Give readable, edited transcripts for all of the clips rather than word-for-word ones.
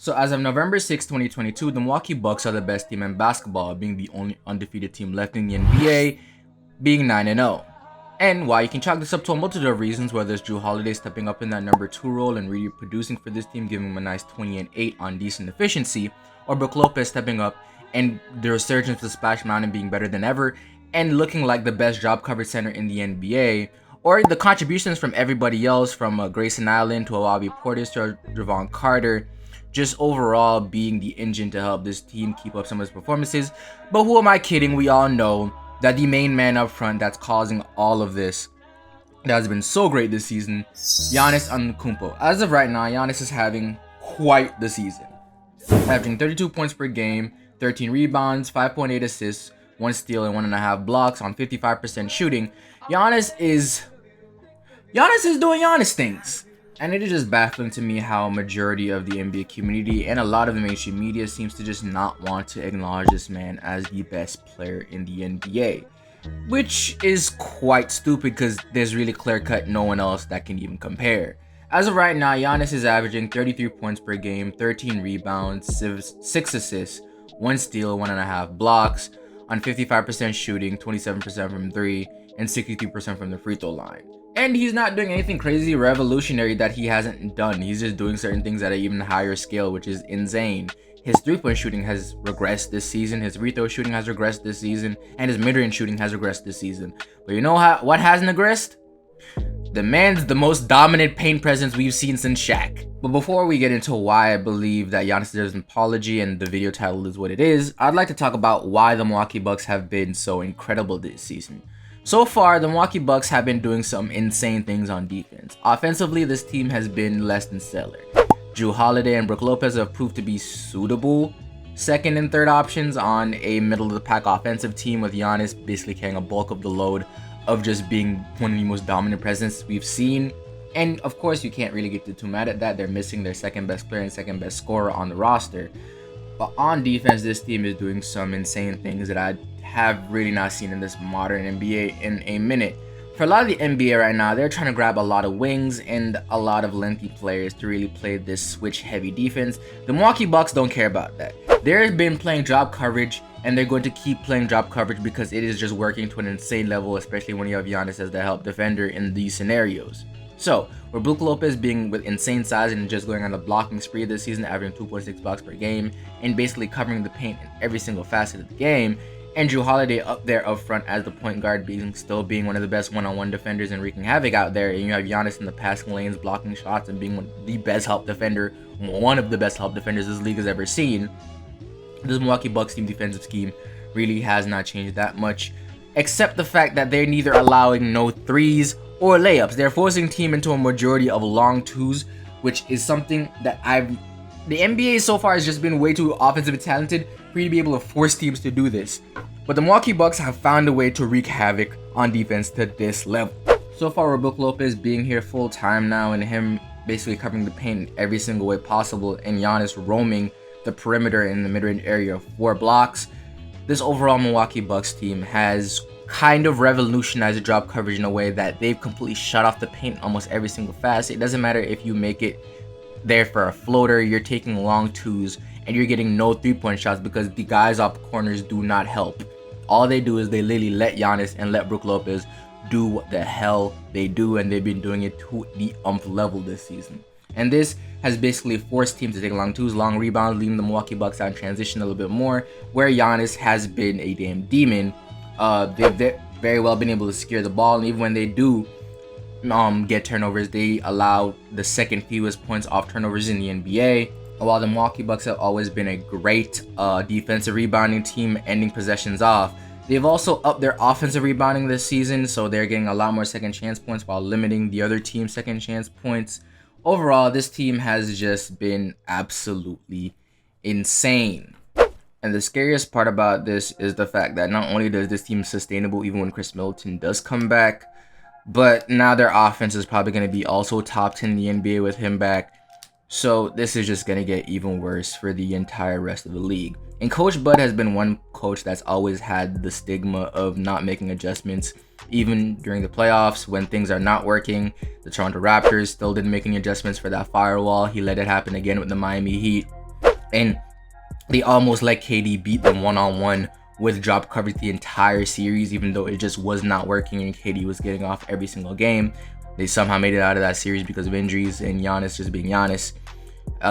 So as of November 6, 2022, the Milwaukee Bucks are the best team in basketball, being the only undefeated team left in the NBA, being 9-0. And while you can chalk this up to a multitude of reasons, whether it's Jrue Holiday stepping up in that number 2 role and really producing for this team, giving him a nice 20 and 8 on decent efficiency, or Brook Lopez stepping up and the resurgence of Splash Mountain being better than ever and looking like the best job coverage center in the NBA, or the contributions from everybody else, from Grayson Allen to Bobby Portis to Javon Carter, just overall being the engine to help this team keep up some of its performances. But who am I kidding? We all know that the main man up front that's causing all of this, that has been so great this season, Giannis Antetokounmpo. As of right now, Giannis is having quite the season, averaging 32 points per game, 13 rebounds, 5.8 assists, 1 steal, and 1.5 blocks on 55% shooting. Giannis is doing Giannis things. And it is just baffling to me how a majority of the NBA community and a lot of the mainstream media seems to just not want to acknowledge this man as the best player in the NBA. Which is quite stupid because there's really clear-cut no one else that can even compare. As of right now, Giannis is averaging 33 points per game, 13 rebounds, 6 assists, 1 steal, 1.5 blocks, on 55% shooting, 27% from 3, and 63% from the free throw line. And he's not doing anything crazy revolutionary that he hasn't done. He's just doing certain things at an even higher scale, which is insane. His 3-point shooting has regressed this season, his free throw shooting has regressed this season, and his mid-range shooting has regressed this season. But you know what hasn't regressed? The man's the most dominant paint presence we've seen since Shaq. But before we get into why I believe that Giannis deserves an apology and the video title is what it is, I'd like to talk about why the Milwaukee Bucks have been so incredible this season. So far, the Milwaukee Bucks have been doing some insane things on defense. Offensively, this team has been less than stellar. Jrue Holiday and Brook Lopez have proved to be suitable second and third options on a middle-of-the-pack offensive team, with Giannis basically carrying a bulk of the load of just being one of the most dominant presence we've seen. And of course, you can't really get too mad at that. They're missing their second best player and second best scorer on the roster. But on defense, this team is doing some insane things that I have really not seen in this modern NBA in a minute. For a lot of the NBA right now, they're trying to grab a lot of wings and a lot of lengthy players to really play this switch-heavy defense. The Milwaukee Bucks don't care about that. They've been playing drop coverage, and they're going to keep playing drop coverage because it is just working to an insane level, especially when you have Giannis as the help defender in these scenarios. So, with Brook Lopez being with insane size and just going on a blocking spree this season, averaging 2.6 blocks per game, and basically covering the paint in every single facet of the game, and Jrue Holiday up there up front as the point guard, still being one of the best one-on-one defenders and wreaking havoc out there, and you have Giannis in the passing lanes, blocking shots, and being one of the best help defenders this league has ever seen. This Milwaukee Bucks team defensive scheme really has not changed that much, except the fact that they're neither allowing no threes or layups. They're forcing team into a majority of long twos, which is something that the NBA so far has just been way too offensively talented for you to be able to force teams to do this. But the Milwaukee Bucks have found a way to wreak havoc on defense to this level. So far, with Brook Lopez being here full time now and him basically covering the paint in every single way possible, and Giannis roaming the perimeter in the mid-range area for blocks, this overall Milwaukee Bucks team has kind of revolutionized the drop coverage in a way that they've completely shut off the paint in almost every single facet. It doesn't matter if you make it there for a floater, you're taking long twos, and you're getting no 3-point shots because the guys off the corners do not help. All they do is they literally let Giannis and let Brook Lopez do what the hell they do, and they've been doing it to the level this season. And this has basically forced teams to take long twos, long rebounds, leaving the Milwaukee Bucks out in transition a little bit more, where Giannis has been a damn demon. They've very well been able to secure the ball, and even when they do get turnovers, they allow the second fewest points off turnovers in the NBA. While the Milwaukee Bucks have always been a great defensive rebounding team, ending possessions off, they've also upped their offensive rebounding this season, so they're getting a lot more second chance points while limiting the other team's second chance points. Overall, this team has just been absolutely insane. And the scariest part about this is the fact that not only does this team sustainable even when Chris Middleton does come back, but now their offense is probably going to be also top 10 in the NBA with him back. So this is just going to get even worse for the entire rest of the league. And Coach Bud has been one coach that's always had the stigma of not making adjustments, even during the playoffs when things are not working. The Toronto Raptors still didn't make any adjustments for that firewall. He let it happen again with the Miami Heat. And they almost let KD beat them one-on-one with drop coverage the entire series, even though it just was not working and KD was getting off every single game. They somehow made it out of that series because of injuries and Giannis just being Giannis.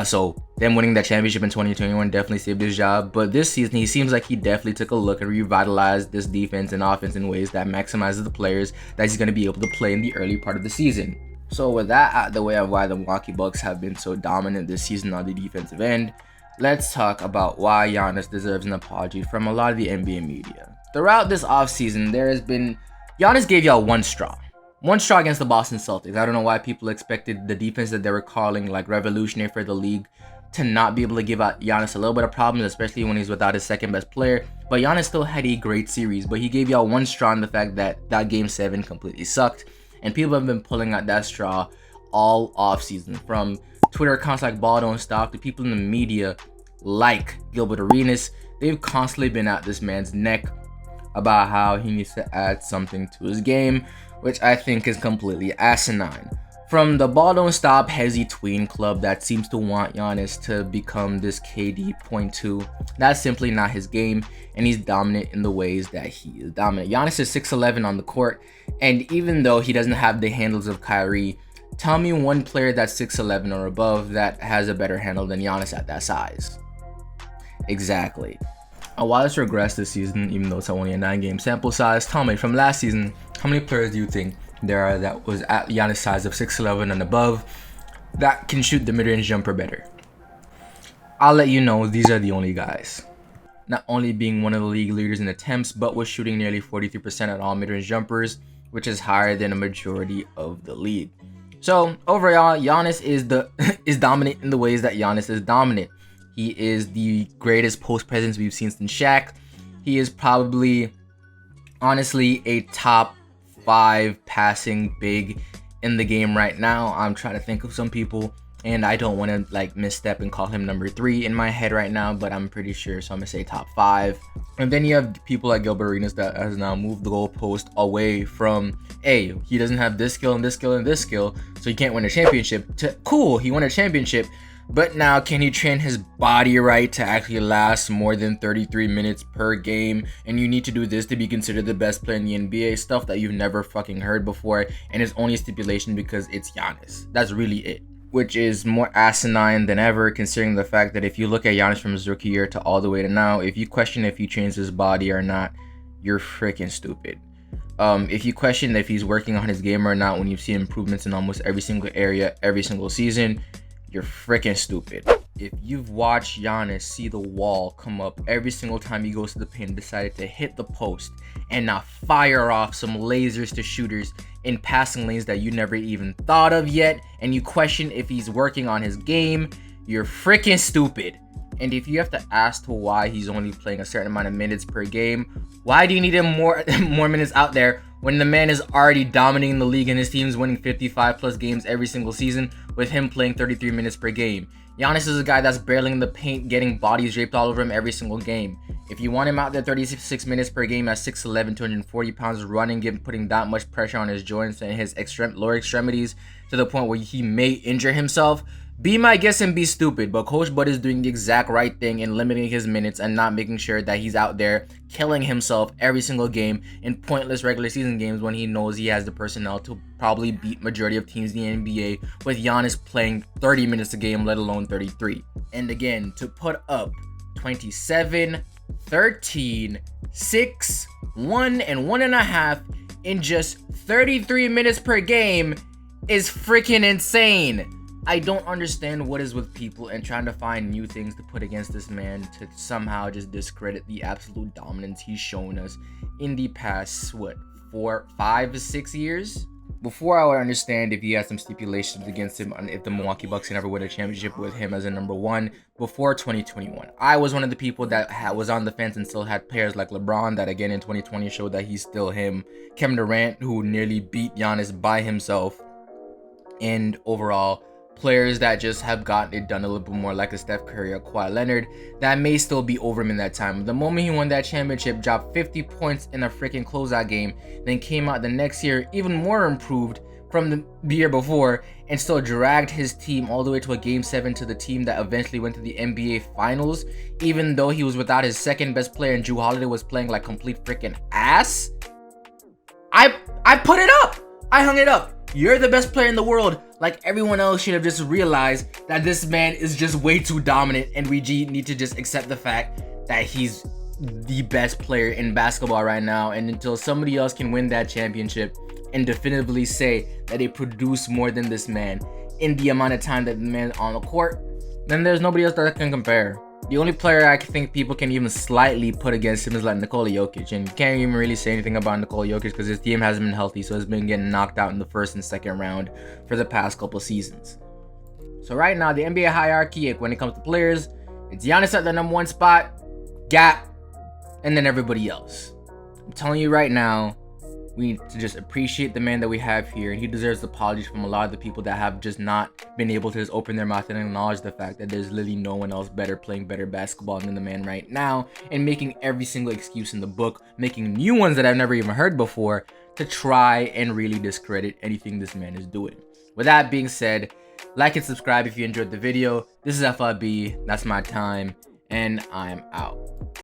So them winning that championship in 2021 definitely saved his job. But this season, he seems like he definitely took a look and revitalized this defense and offense in ways that maximizes the players that he's going to be able to play in the early part of the season. So with that out of the way of why the Milwaukee Bucks have been so dominant this season on the defensive end, let's talk about why Giannis deserves an apology from a lot of the NBA media. Throughout this offseason, Giannis gave y'all one straw against the Boston Celtics. I don't know why people expected the defense that they were calling like revolutionary for the league to not be able to give out Giannis a little bit of problems, especially when he's without his second best player. But Giannis still had a great series, but he gave y'all one straw in the fact that game 7 completely sucked. And people have been pulling out that straw all offseason, from Twitter accounts like Ball Don't Stop to people in the media like Gilbert Arenas. They've constantly been at this man's neck about how he needs to add something to his game, which I think is completely asinine. From the Ball Don't Stop Hezzy tween club that seems to want Giannis to become this KD .2, that's simply not his game, and he's dominant in the ways that he is dominant. Giannis is 6'11" on the court, and even though he doesn't have the handles of Kyrie, tell me one player that's 6'11" or above that has a better handle than Giannis at that size. Exactly. While it's regressed this season, even though it's only a 9-game sample size, tell me, from last season, how many players do you think there are that was at Giannis' size of 6'11" and above that can shoot the mid-range jumper better? I'll let you know these are the only guys. Not only being one of the league leaders in attempts, but was shooting nearly 43% at all mid-range jumpers, which is higher than a majority of the league. So overall, Giannis is dominant in the ways that Giannis is dominant. He is the greatest post presence we've seen since Shaq. He is probably, honestly, a top 5 passing big in the game right now. I'm trying to think of some people, and I don't want to like misstep and call him number 3 in my head right now, but I'm pretty sure, so I'm gonna say top 5. And then you have people like Gilbert Arenas that has now moved the goalpost away from, hey, he doesn't have this skill and this skill and this skill, so he can't win a championship, to cool, he won a championship, but now can he train his body right to actually last more than 33 minutes per game? And you need to do this to be considered the best player in the NBA, stuff that you've never fucking heard before, and it's only a stipulation because it's Giannis. That's really it. Which is more asinine than ever, considering the fact that if you look at Giannis from his rookie year to all the way to now, if you question if he trains his body or not, you're freaking stupid. If you question if he's working on his game or not when you see improvements in almost every single area every single season, you're freaking stupid. If you've watched Giannis see the wall come up every single time he goes to the paint and decided to hit the post and not fire off some lasers to shooters in passing lanes that you never even thought of yet, and you question if he's working on his game, you're freaking stupid. And if you have to ask to why he's only playing a certain amount of minutes per game, why do you need him more minutes out there when the man is already dominating the league and his team's winning 55 plus games every single season with him playing 33 minutes per game? Giannis is a guy that's barreling in the paint, getting bodies draped all over him every single game. If you want him out there 36 minutes per game at 6'11", 240 pounds, running, putting that much pressure on his joints and his lower extremities to the point where he may injure himself, be my guest and be stupid. But Coach Bud is doing the exact right thing in limiting his minutes and not making sure that he's out there killing himself every single game in pointless regular season games when he knows he has the personnel to probably beat majority of teams in the NBA with Giannis playing 30 minutes a game, let alone 33. And again, to put up 27, 13, 6, 1, and 1.5 in just 33 minutes per game is freaking insane. I don't understand what is with people and trying to find new things to put against this man to somehow just discredit the absolute dominance he's shown us in the past, 4, 5, 6 years? Before I would understand if he had some stipulations against him on if the Milwaukee Bucks can ever win a championship with him as a number 1 before 2021. I was one of the people that was on the fence and still had players like LeBron that again in 2020 showed that he's still him. Kevin Durant, who nearly beat Giannis by himself. And overall, players that just have gotten it done a little bit more, like a Steph Curry or Kawhi Leonard, that may still be over him in that time. The moment he won that championship, dropped 50 points in a freaking closeout game, then came out the next year even more improved from the year before and still dragged his team all the way to a Game 7 to the team that eventually went to the NBA Finals, even though he was without his second best player and Jrue Holiday was playing like complete freaking ass. I put it up. I hung it up. You're the best player in the world. Like, everyone else should have just realized that this man is just way too dominant, and we need to just accept the fact that he's the best player in basketball right now. And until somebody else can win that championship and definitively say that they produce more than this man in the amount of time that the man's on the court, then there's nobody else that can compare. The only player I think people can even slightly put against him is like Nikola Jokic, and you can't even really say anything about Nikola Jokic because his team hasn't been healthy, so he's been getting knocked out in the first and second round for the past couple seasons. So right now, the NBA hierarchy, when it comes to players, it's Giannis at the number 1 spot, Gap, and then everybody else. I'm telling you right now, we need to just appreciate the man that we have here, and he deserves apologies from a lot of the people that have just not been able to just open their mouth and acknowledge the fact that there's literally no one else playing better basketball than the man right now, and making every single excuse in the book, making new ones that I've never even heard before, to try and really discredit anything this man is doing. With that being said, like and subscribe if you enjoyed the video. This is FIB, that's my time, and I'm out.